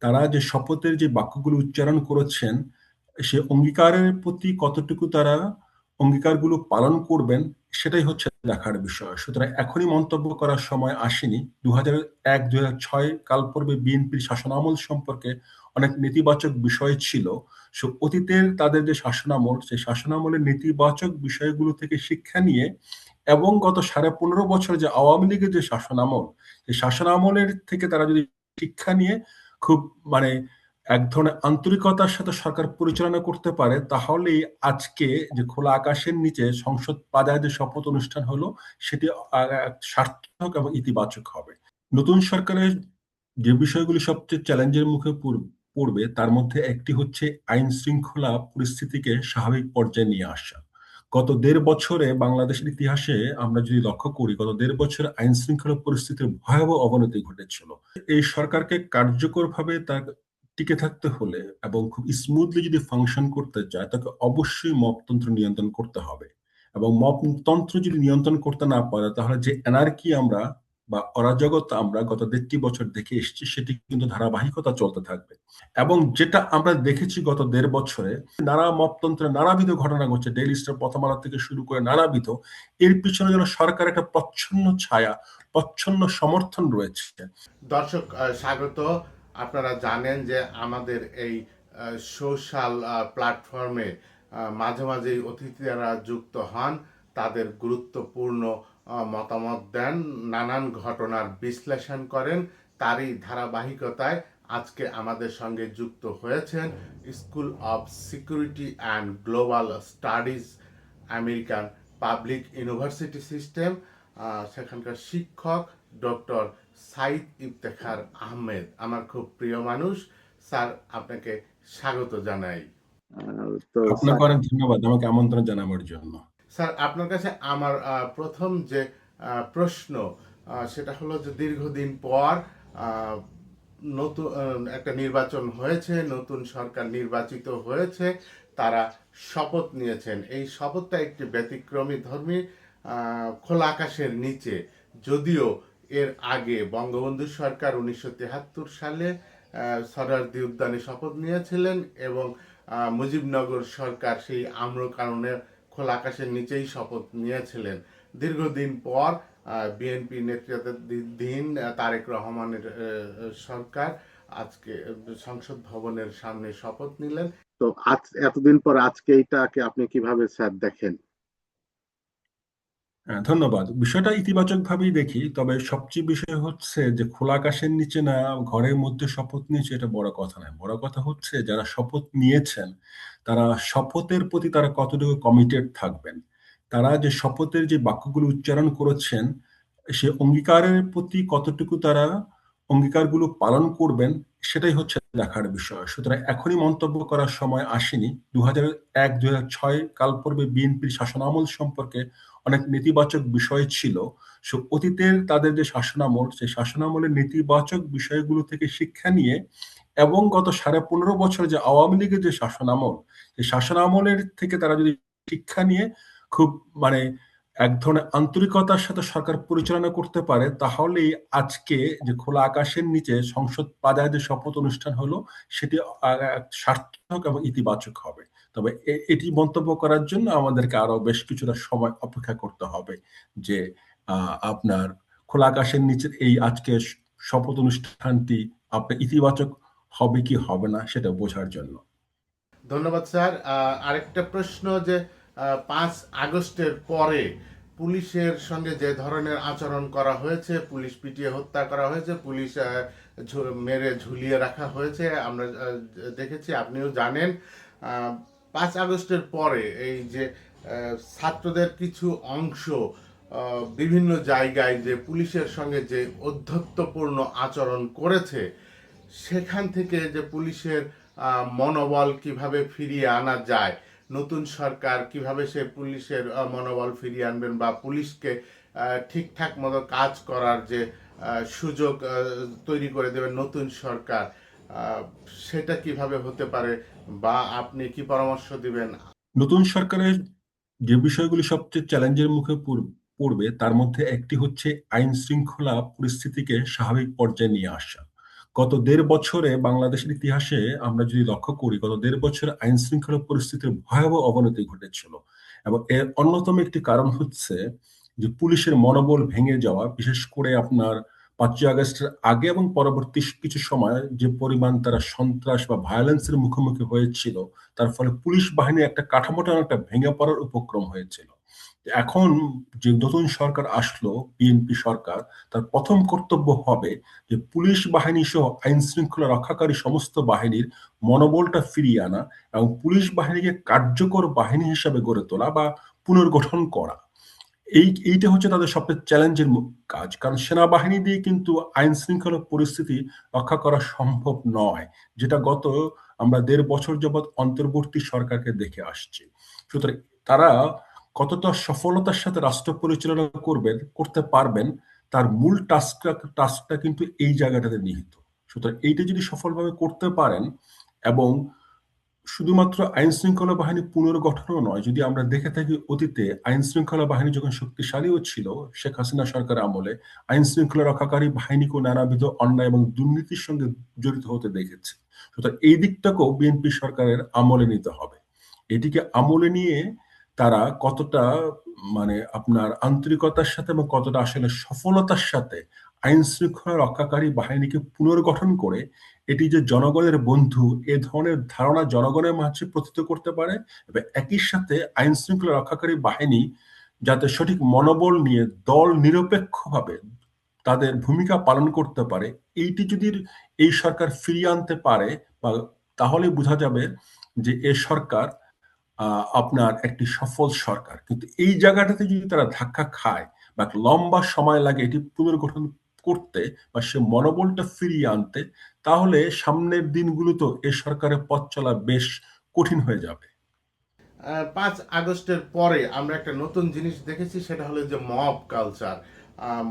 তারা যে শপথের যে বাক্যগুলো উচ্চারণ করেছেন, সে অঙ্গীকারের প্রতি কতটুকু তারা অঙ্গীকারগুলো পালন করবেন, সেটাই হচ্ছে দেখার বিষয়। সুতরাং এখনই মন্তব্য করার সময় আসেনি। ২০০১-২০০৬ কালপর্বে বিএনপির শাসনামল সম্পর্কে অনেক নেতিবাচক বিষয় ছিল। অতীতের তাদের যে শাসনামল, সেই শাসনামলের নেতিবাচক বিষয়গুলো থেকে শিক্ষা নিয়ে এবং গত ১৫.৫ বছর যে আওয়ামী লীগের যে শাসনামল, সেই শাসনামলের থেকে তারা যদি শিক্ষা নিয়ে খুব মানে এক ধরনের আন্তরিকতার সাথে সরকার পরিচালনা করতে পারে, তাহলেই আজকে যে খোলা আকাশের নিচে সংসদ বাজারে যে শপথ অনুষ্ঠান হলো, সেটি সার্থক এবং ইতিবাচক হবে। নতুন সরকারের যে বিষয়গুলি সবচেয়ে চ্যালেঞ্জের মুখে পড়বে, তার মধ্যে একটি হচ্ছে আইন শৃঙ্খলা পরিস্থিতিকে স্বাভাবিক পর্যায়ে নিয়ে আসা। গত ১.৫ বছরে বাংলাদেশের ইতিহাসে আমরা যদি লক্ষ্য করি, গত ১.৫ বছরে আইন শৃঙ্খলা পরিস্থিতির ভয়াবহ অবনতি ঘটেছিল। এই সরকারকে কার্যকরভাবে তার টিকে থাকতে হলে এবং খুব স্মুথলি যদি ফাংশন করতে চায়, তাকে অবশ্যই মপতন্ত্র নিয়ন্ত্রণ করতে হবে। এবং মপতন্ত্র যদি নিয়ন্ত্রণ করতে না পারে, তাহলে যে এনার্কি আমরা বা অরাজকতা আমরা গত ১.৫ বছর দেখে এসেছি, সেটি কিন্তু ধারাবাহিকতা চলতে থাকবে। এবং যেটা আমরা দেখেছি গত ১.৫ বছরে, নানা মপতন্ত্রের নানাবিধ ঘটনা ঘটছে। ডেইলি স্টার, প্রথম আলো থেকে শুরু করে নানাবিধ। এর পিছনে যেন সরকারের একটা প্রচ্ছন্ন ছায়া, প্রচ্ছন্ন সমর্থন রয়েছে। দর্শক স্বাগত। আপনারা জানেন যে আমাদের এই সোশ্যাল প্ল্যাটফর্মে মাঝে মাঝেই অতিথিরা যুক্ত হন, তাদের গুরুত্বপূর্ণ মতামত দেন, নানান ঘটনার বিশ্লেষণ করেন। তারই ধারাবাহিকতায় আজকে আমাদের সঙ্গে যুক্ত হয়েছেন school of security and global studies, American public university system, সেখানকার শিক্ষক ডক্টর সাইদ ইফতেখার আহমেদ। আমার খুব প্রিয় মানুষ। স্যার, আপনাকে স্বাগত জানাই। তো আপনাকে স্যার, অনেক ধন্যবাদ আমাকে আমন্ত্রণ জানাবার জন্য। স্যার আপনার কাছে আমার প্রথম যে প্রশ্ন, সেটা হলো যে দীর্ঘদিন পর নতুন একটা নির্বাচন হয়েছে, নতুন সরকার নির্বাচিত হয়েছে, তারা শপথ নিয়েছেন। এই শপথটা একটি ব্যতিক্রমী ধর্মী, খোলা আকাশের নিচে। যদিও এর আগে বঙ্গবন্ধু সরকার ১৯৭৩ সালে সরারদি উদ্যানে শপথ নিয়েছিলেন এবং মুজিবনগর সরকার সেই আম্রকাননে খোলা আকাশের নিচেই শপথ নিয়েছিলেন। দীর্ঘদিন পর বিএনপি নেতৃত্বাধীন তারেক রহমানের সরকার আজকে সংসদ ভবনের সামনে শপথ নিলেন। তো আজ এতদিন পর আজকে এইটাকে আপনি কিভাবে স্যার দেখেন? হ্যাঁ, ধন্যবাদ। বিষয়টা ইতিবাচকভাবেই দেখি। তবে সবচেয়ে বিষয় হচ্ছে যে খোলা আকাশের নিচে না ঘরের মধ্যে শপথ নিয়েছে, এটা বড় কথা নয়। বড় কথা হচ্ছে যারা শপথ নিয়েছেন, তারা শপথের প্রতি তারা কতটুকু কমিটেড থাকবেন। তারা যে শপথের যে বাক্যগুলো উচ্চারণ করেছেন, সে অঙ্গীকারের প্রতি কতটুকু তারা অঙ্গীকারগুলো পালন করবেন, সেটাই হচ্ছে দেখার বিষয়। সুতরাং এখনই মন্তব্য করার সময় আসেনি। ২০০১-২০০৬ কালপর্বে বিএনপির শাসনামল সম্পর্কে অনেক নেতিবাচক বিষয় ছিল। অতীতের তাদের যে শাসনামল, সেই শাসনামলের নেতিবাচক বিষয়গুলো থেকে শিক্ষা নিয়ে এবং গত ১৫.৫ বছর যে আওয়ামী লীগের যে শাসনামল, সেই শাসনামলের থেকে তারা যদি শিক্ষা নিয়ে খুব মানে এক ধরনের আন্তরিকতার সাথে সরকার পরিচালনা করতে পারে, তাহলেই আজকে যে খোলা আকাশের নিচে সংসদ বাজারে যে শপথ অনুষ্ঠান হলো, সেটি সার্থক এবং ইতিবাচক হবে। তবে এটি মন্তব্য করার জন্য আমাদেরকে আরো বেশ কিছুটা সময় অপেক্ষা করতে হবে যে আপনার খোলা আকাশের নিচে এই আজকের শপথ অনুষ্ঠানটি আপনার ইতিবাচক হবে কি হবে না, সেটা বোঝার জন্য। ধন্যবাদ স্যার। আরেকটা প্রশ্ন যে ৫ আগস্টের পরে পুলিশের সঙ্গে যে ধরনের আচরণ করা হয়েছে, পুলিশ পিটিয়ে হত্যা করা হয়েছে, পুলিশ মেরে ঝুলিয়ে রাখা হয়েছে, আমরা দেখেছি, আপনিও জানেন। ৫ আগস্টের পরে এই যে ছাত্রদের কিছু অংশ বিভিন্ন জায়গায় যে পুলিশের সঙ্গে যে অধ্যত্বপূর্ণ আচরণ করেছে, সেখান থেকে যে পুলিশের মনোবল কিভাবে ফিরিয়ে আনা যায়, নতুন সরকার কিভাবে সে পুলিশের মনোবল ফিরিয়ে আনবেন বা পুলিশকে ঠিকঠাক মতো কাজ করার যে সুযোগ তৈরি করে দেবেন নতুন সরকার, সেটা কিভাবে হতে পারে বা আপনি কি পরামর্শ দিবেন? নতুন সরকারের যে বিষয়গুলি সবচেয়ে চ্যালেঞ্জের মুখে পড়বে, তার মধ্যে একটি হচ্ছে আইন শৃঙ্খলা পরিস্থিতিকে স্বাভাবিক পর্যায়ে নিয়ে আসা। গত ১.৫ বছরে বাংলাদেশের ইতিহাসে আমরা যদি লক্ষ্য করি, গত ১.৫ বছরে আইন শৃঙ্খলা পরিস্থিতির ভয়াবহ অবনতি ঘটেছিল। এবং এর অন্যতম একটি কারণ হচ্ছে যে পুলিশের মনোবল ভেঙে যাওয়া, বিশেষ করে আপনার ৫ই আগস্টের আগে এবং পরবর্তী কিছু সময় যে পরিমাণ তারা সন্ত্রাস বা ভায়োলেন্সের মুখোমুখি হয়েছিল, তার ফলে পুলিশ বাহিনীর একটা কাঠামোটা অনেকটা ভেঙে পড়ার উপক্রম হয়েছিল। এখন যে নতুন সরকার আসলো, বিএনপি সরকার, তার প্রথম কর্তব্য হবে যে পুলিশ বাহিনী সহ আইন শৃঙ্খলা রক্ষাকারী সমস্ত বাহিনীর মনোবলটা ফিরিয়ে আনা এবং পুলিশ বাহিনীকে কার্যকর বাহিনী হিসাবে গড়ে তোলা বা পুনর্গঠন করা। এইটা হচ্ছে তাদের সবচেয়ে চ্যালেঞ্জের কাজ। কারণ সেনাবাহিনী দিয়ে কিন্তু আইন শৃঙ্খলা পরিস্থিতি রক্ষা করা সম্ভব নয়, যেটা গত আমরা ১.৫ বছর যাবৎ অন্তর্বর্তী সরকারকে দেখে আসছি। সুতরাং তারা কতটা সফলতার সাথে রাষ্ট্র পরিচালনা করতে পারবেন, তার মূল টাস্কটা কিন্তু এই জায়গাটাতে নিহিত। সুতরাং এইটা যদি সফলভাবে করতে পারেন, এবং শুধুমাত্র আইন শৃঙ্খলা বাহিনী পুনর্গঠনও নয়, যদি আমরা দেখে থাকি অতীতে আইন শৃঙ্খলা বাহিনী যখন শক্তিশালীও ছিল শেখ হাসিনা সরকার আমলে, আইন শৃঙ্খলা রক্ষাকারী বাহিনীকেও নানাবিধ অন্যায় এবং দুর্নীতির সঙ্গে জড়িত হতে দেখেছে। সুতরাং এই দিকটাকেও বিএনপি সরকারের আমলে নিতে হবে। এটিকে আমলে নিয়ে তারা কতটা আপনার আন্তরিকতার সাথে এবং কতটা আসলে সফলতার সাথে আইন শৃঙ্খলা রক্ষাকারী বাহিনীকে পুনর্গঠন করে এটি যে জনগণের বন্ধু, এ ধরনের ধারণা জনগণের মাঝে প্রতীত করতে পারে, এবং একই সাথে আইন শৃঙ্খলা রক্ষাকারী বাহিনী যাতে সঠিক মনোবল নিয়ে দল নিরপেক্ষভাবে তাদের ভূমিকা পালন করতে পারে, এইটি যদি এই সরকার ফিরিয়ে আনতে পারে, বা তাহলে বোঝা যাবে যে এ সরকার আপনার একটি সফল সরকার। কিন্তু এই জায়গাটাতে যদি তারা ধাক্কা খায় বা একটা লম্বা সময় লাগে এটি পুনর্গঠন করতে বা সে মনোবলটা ফিরিয়ে আনতে, তাহলে সামনের দিনগুলোতে এ সরকারের পথ চলা বেশ কঠিন হয়ে যাবে। ৫ আগস্টের পরে আমরা একটা নতুন জিনিস দেখেছি, সেটা হলো যে মব কালচার।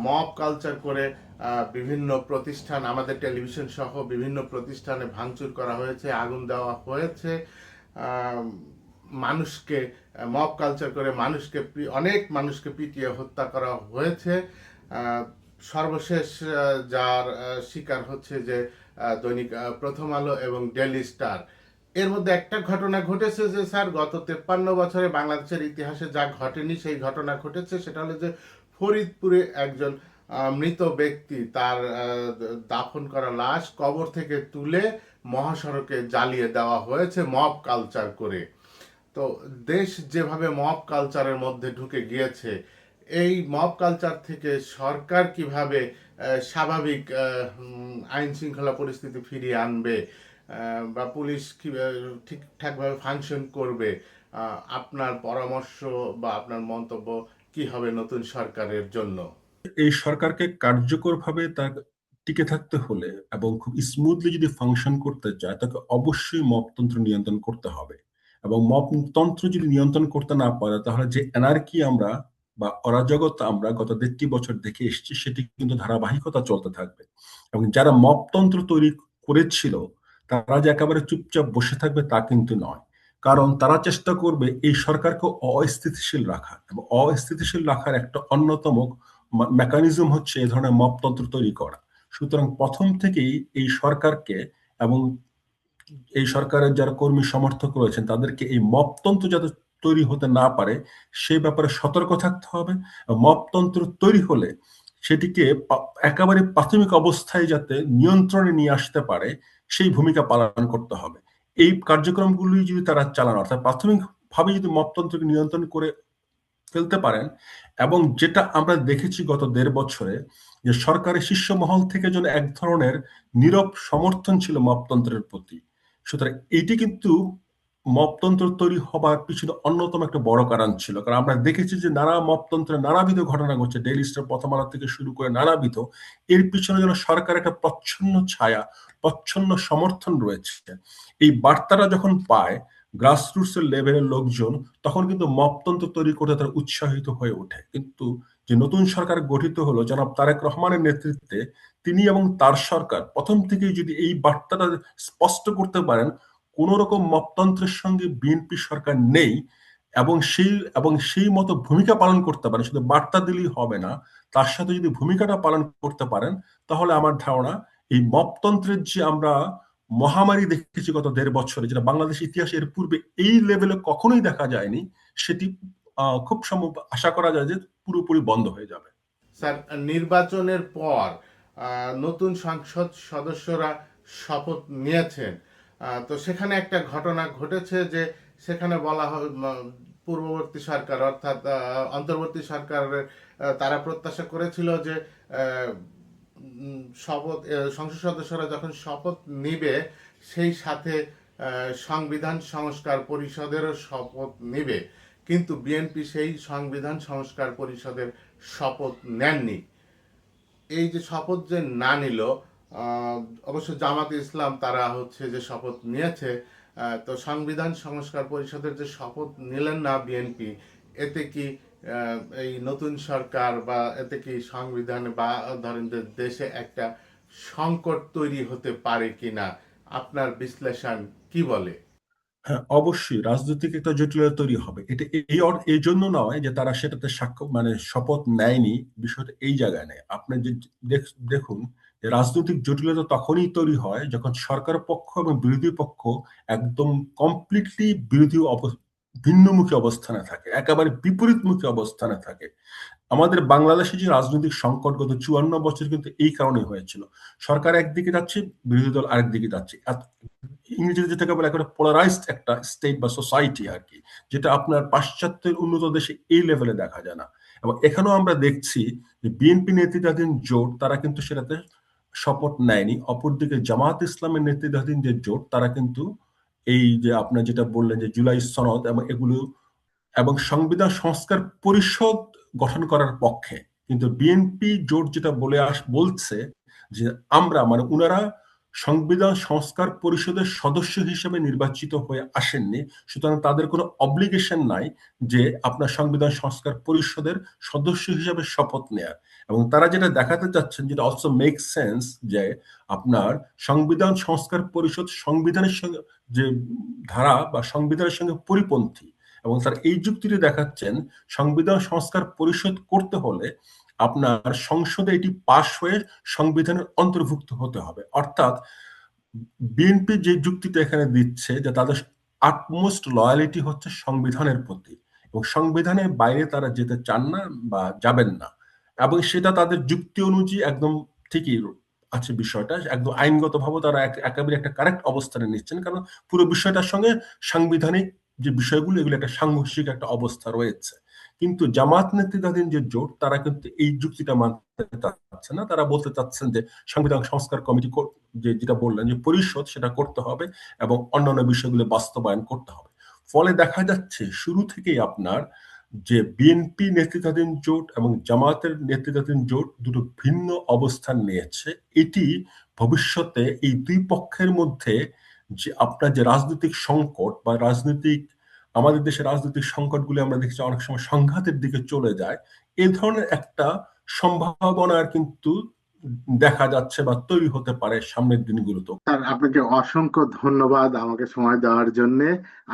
মব কালচার করে বিভিন্ন প্রতিষ্ঠান, আমাদের টেলিভিশন সহ বিভিন্ন প্রতিষ্ঠানে ভাঙচুর করা হয়েছে, আগুন দেওয়া হয়েছে। মানুষকে মব কালচার করে অনেক মানুষকে পিটিয়ে হত্যা করা হয়েছে। সর্বশেষ যার শিকার হচ্ছে যে দৈনিক প্রথম আলো এবং ডেইলি স্টার। এর মধ্যে একটা ঘটনা ঘটেছে যে স্যার, গত 53 বছরে বাংলাদেশের ইতিহাসে যা ঘটেনি সেই ঘটনা ঘটেছে। সেটা হলো যে ফরিদপুরে একজন মৃত ব্যক্তি, তার দাফন করা লাশ কবর থেকে তুলে মহাসড়কে জ্বালিয়ে দেওয়া হয়েছে মব কালচার করে। তো দেশ যেভাবে মব কালচারের মধ্যে ঢুকে গিয়েছে, এই মব কালচার থেকে সরকার কিভাবে স্বাভাবিক আইন শৃঙ্খলা পরিস্থিতি ফিরিয়ে আনবে, বা পুলিশ কিভাবে ঠিকঠাকভাবে ফাংশন করবে, আপনার পরামর্শ বা আপনার মন্তব্য কি হবে নতুন সরকারের জন্য? এই সরকারকে কার্যকরভাবে তার টিকে থাকতে হলে এবং খুব স্মুথলি যদি ফাংশন করতে চায়, তাকে অবশ্যই মপতন্ত্র নিয়ন্ত্রণ করতে হবে। এবং মপতন্ত্র যদি নিয়ন্ত্রণ করতে না পারে, তাহলে যে এনার্কি আমরা বা অরাজকতা আমরা গত ১.৫ বছর দেখে এসেছি, সেটি কিন্তু ধারাবাহিকতা চলতে থাকবে। এবং যারা মপতন্ত্র তৈরি করেছিল, তারা যে একেবারে চুপচাপ বসে থাকবে তা কিন্তু নয়। কারণ তারা চেষ্টা করবে এই সরকারকে অস্থিতিশীল রাখা, এবং অস্থিতিশীল রাখার একটা অন্যতম মেকানিজম হচ্ছে এই ধরনের মপতন্ত্র তৈরি করা। সুতরাং প্রথম থেকেই এই সরকারকে এবং এই সরকারের যারা কর্মী সমর্থক রয়েছেন তাদেরকে এই মপতন্ত্র যাতে তৈরি হতে না পারে সেই ব্যাপারে সতর্ক থাকতে হবে। মপতন্ত্র তৈরি হলে সেটিকে একেবারে প্রাথমিক অবস্থায় যাতে নিয়ন্ত্রণে নিয়ে আসতে পারে সেই ভূমিকা পালন করতে হবে। এই কার্যক্রমগুলি যদি তারা চালান, অর্থাৎ প্রাথমিকভাবে যদি মপতন্ত্রকে নিয়ন্ত্রণ করে ফেলতে পারেন, এবং যেটা আমরা দেখেছি গত ১.৫ বছরে, যে সরকারের শীর্ষ মহল থেকে যেন এক ধরনের নীরব সমর্থন ছিল মপতন্ত্রের প্রতি। সুতরাং এটি কিন্তু মপতন্ত্র তৈরি হবার পিছনে অন্যতম একটা বড় কারণ ছিল। কারণ আমরা দেখেছি যে মপতন্ত্রের নানাবিধ ঘটনা ঘটছে, ডেইলি স্টার, প্রথম আলো থেকে শুরু করে নানাবিধ। এর পিছনে যেন সরকারের একটা প্রচ্ছন্ন ছায়া, প্রচ্ছন্ন সমর্থন রয়েছে। এই বার্তাটা যখন পায় গ্রাসরুটস এর লেভেলের লোকজন, তখন কিন্তু মপতন্ত্র তৈরি করতে তারা উৎসাহিত হয়ে ওঠে। কিন্তু যে নতুন সরকার গঠিত হলো জনাব তারেক রহমানের নেতৃত্বে, তিনি এবং তার সরকার প্রথম থেকেই যদি এই বার্তাটা স্পষ্ট করতে পারেন কোন রকম মপতন্ত্রের সঙ্গে বিএনপি সরকার নেই, এবং সেই মতো ভূমিকা পালন করতে পারেন, শুধু বার্তা দিলেই হবে না, তার সাথে যদি ভূমিকাটা পালন করতে পারেন, তাহলে আমার ধারণা এই মপতন্ত্রের যে আমরা মহামারী দেখেছি গত ১.৫ বছরে, যেটা বাংলাদেশ ইতিহাসে এর পূর্বে এই লেভেলে কখনোই দেখা যায়নি, সেটি খুব সম্ভব আশা করা যায় যে পুরোপুরি বন্ধ হয়ে যাবে। স্যার, নির্বাচনের পর নতুন সংসদ সদস্যরা শপথ নিয়েছেন, তো সেখানে একটা ঘটনা ঘটেছে যে সেখানে বলা হয় পূর্ববর্তী সরকার অর্থাৎ অন্তর্বর্তী সরকারের তারা প্রত্যাশা করেছিল যে শপথ সংসদ সদস্যরা যখন শপথ নিবে সেই সাথে সংবিধান সংস্কার পরিষদেরও শপথ নিবে, কিন্তু বিএনপি সেই সংবিধান সংস্কার পরিষদের শপথ নেননি। এই যে শপথ যে না নিল, আহ, অবশ্য জামাত ইসলাম তারা হচ্ছে যে শপথ নিয়েছে, তো সংবিধান সংস্কার পরিষদের যে শপথ নিলেন না বিএনপি, এতে কি এই নতুন সরকার বা এতে কি সংবিধানে বা ধরেন যে দেশে একটা সংকট তৈরি হতে পারে কিনা, আপনার বিশ্লেষণ কি বলে? হ্যাঁ, অবশ্যই রাজনৈতিক একটা জটিলতা তৈরি হবে। এটা এই জন্য নয় যে তারা সেটাতে সাক্ষ্য মানে শপথ নেয়নি, বিষয়টা এই জায়গায় নেই। আপনি যে দেখুন যে রাজনৈতিক জটিলতা তখনই তৈরি হয় যখন সরকার পক্ষ এবং বিরোধী পক্ষ একদম কমপ্লিটলি ভিন্নমুখী অবস্থানে থাকে, একেবারে বিপরীতমুখী অবস্থানে থাকে। আমাদের বাংলাদেশে যে রাজনৈতিক সংকট গত ৫৪ বছর কিন্তু এই কারণে হয়েছিল। সরকার একদিকে যাচ্ছে, বিরোধী দল আরেক দিকে যাচ্ছে। ইংরেজিতে যেটাকে বলে একটা পোলারাইজড একটা স্টেট বা সোসাইটি আর কি, যেটা আপনার পাশ্চাত্যের উন্নত দেশে এই লেভেলে দেখা যায় না। এবং এখানেও আমরা দেখছি যে বিএনপি নেতৃত্বাধীন জোট তারা কিন্তু সেটাতে শপথ নেয়নি। অপরদিকে জামাত ইসলামের নেতৃত্বাধীন যে জোট তারা কিন্তু এই যে আপনার যেটা বললেন যে জুলাই সনদ এবং এগুলো এবং সংবিধান সংস্কার পরিষদ গঠন করার পক্ষে। কিন্তু বিএনপি জোট যেটা বলছে যে আমরা মানে উনারা সংবিধান সংস্কার পরিষদের সদস্য হিসেবে নির্বাচিত হয়ে আসেননি, সুতরাং তাদের কোনো অব্লিগেশন নাই যে আপনার সংবিধান সংস্কার পরিষদের সদস্য হিসেবে শপথ নেয়ার। এবং তারা যেটা দেখাতে চাচ্ছেন, যেটা অলসো মেক সেন্স, যে আপনার সংবিধান সংস্কার পরিষদ সংবিধানের সঙ্গে যে ধারা বা সংবিধানের সঙ্গে পরিপন্থী। এবং স্যার এই যুক্তিটি দেখাচ্ছেন সংবিধান সংস্কার পরিষদ করতে হলে আপনার সংসদে এটি পাশ হয়ে সংবিধানের অন্তর্ভুক্ত হতে হবে। অর্থাৎ বিএনপি যে যুক্তিটা এখানে দিচ্ছে যে তাদের আটমোস্ট লয়ালিটি হচ্ছে সংবিধানের প্রতি, এবং সংবিধানের বাইরে তারা যেতে চান না বা যাবেন না। এবং সেটা তাদের যুক্তি অনুযায়ী একদম ঠিকই আছে। বিষয়টা একদম আইনগতভাবে তারা একেবারে একটা কারেক্ট অবস্থানে নিচ্ছেন, কারণ পুরো বিষয়টার সঙ্গে সাংবিধানিক যে বিষয়গুলো এগুলো একটা সাংঘর্ষিক একটা অবস্থা রয়েছে। কিন্তু জামাত নেতৃত্বাধীন যে জোট তারা কিন্তু এই যুক্তিটা মানতে চাচ্ছে না। তারা বলতে চাচ্ছেন যে সংবিধান সংস্কার কমিটি যেটা বললেন যে পরিষদ সেটা করতে হবে এবং অন্যান্য বিষয়গুলো বাস্তবায়ন করতে হবে। ফলে দেখা যাচ্ছে শুরু থেকেই আপনার যে বিএনপি নেতৃত্বাধীন জোট এবং জামাতের নেতৃত্বাধীন জোট দুটো ভিন্ন অবস্থান নিয়েছে। এটি ভবিষ্যতে এই দুই পক্ষের মধ্যে যে আপনার যে রাজনৈতিক সংকট বা আমাদের দেশের রাজনৈতিক সংকটগুলি আমরা দেখছি অনেক সময় সংঘাতের দিকে চলে যায়। এই ধরনের একটা সম্ভাবনা কিন্তু দেখা যাচ্ছে বা তৈরি হতে পারে সামনের দিনগুলোতে। স্যার, আপনাকে অসংখ্য ধন্যবাদ আমাকে সময় দেওয়ার জন্য,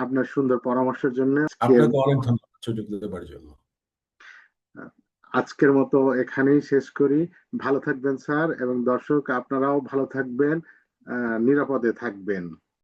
আপনার সুন্দর পরামর্শের জন্য। আপনাকে অনেক ধন্যবাদ সুযোগ দেবার জন্য। আজকের মতো এখানেই শেষ করি। ভালো থাকবেন স্যার, এবং দর্শক আপনারাও ভালো থাকবেন, নিরাপদে থাকবেন।